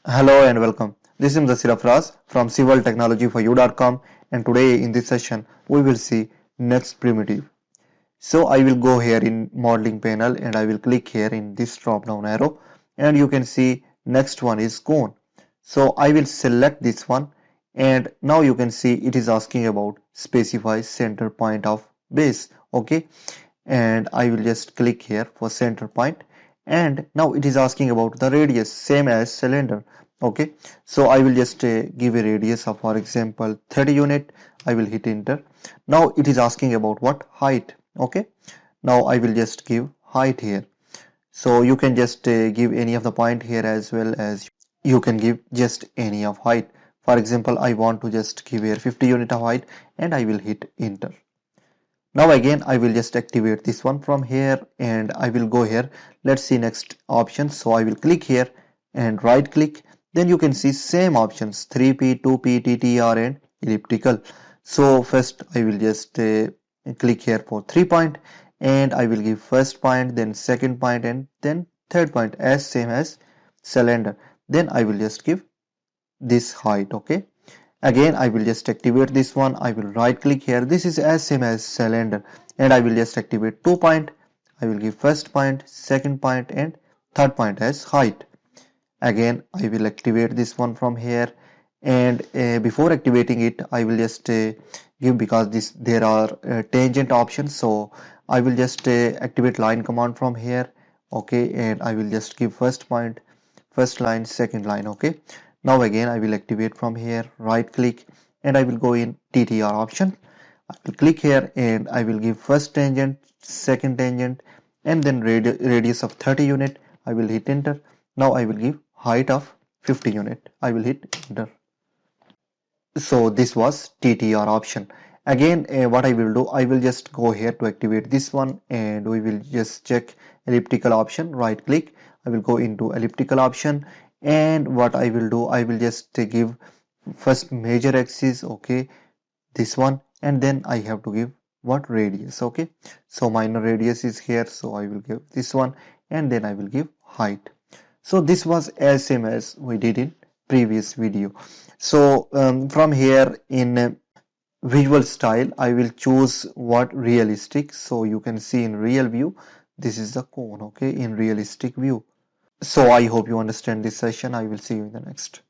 Hello and welcome. This is Muddassir Afraz from civiltechnologyforyou.com, and today in this session we will see next primitive. So I will go here in modeling panel and I will click here in this drop down arrow and you can see next one is cone. So I will select this one and now you can see it is asking about specify center point of base. Okay, and I will just click here for center point, and now it is asking about the radius same as cylinder. Okay, so I will just give a radius of, for example, 30 unit. I will hit enter. Now it is asking about what height. Okay, now I will just give height here. So you can just give any of the point here, as well as you can give just any of height. For example, I want to just give here 50 unit of height and I will hit enter. Now again I will just activate this one from here and I will go here. Let's see next option. So I will click here and right click. Then you can see same options 3P, 2P, TTR and elliptical. So first I will just click here for 3 point and I will give first point, then second point and then third point as same as cylinder. Then I will just give this height. Okay, again I will just activate this one. I will right click here. This is as same as cylinder and I will just activate 2 point. I will give first point, second point and third point as height. Again I will activate this one from here, and before activating it I will just give, because there are tangent options, so I will just activate line command from here. Okay, and I will just give first point, first line, second line. Okay, now again I will activate from here, right click and I will go in TTR option. I will click here and I will give first tangent, second tangent and then radius of 30 unit. I will hit enter. Now I will give height of 50 unit. I will hit enter. So this was TTR option. Again what I will do, I will just go here to activate this one and we will just check elliptical option. Right click, I will go into elliptical option, and what I will do, I will just give first major axis. Okay, this one, and then I have to give what radius. Okay, so minor radius is here, so I will give this one and then I will give height. So this was as same as we did in previous video. So from here in visual style I will choose what realistic, so you can see in real view this is the cone. Okay, in realistic view. So I hope you understand this session. I will see you in the next.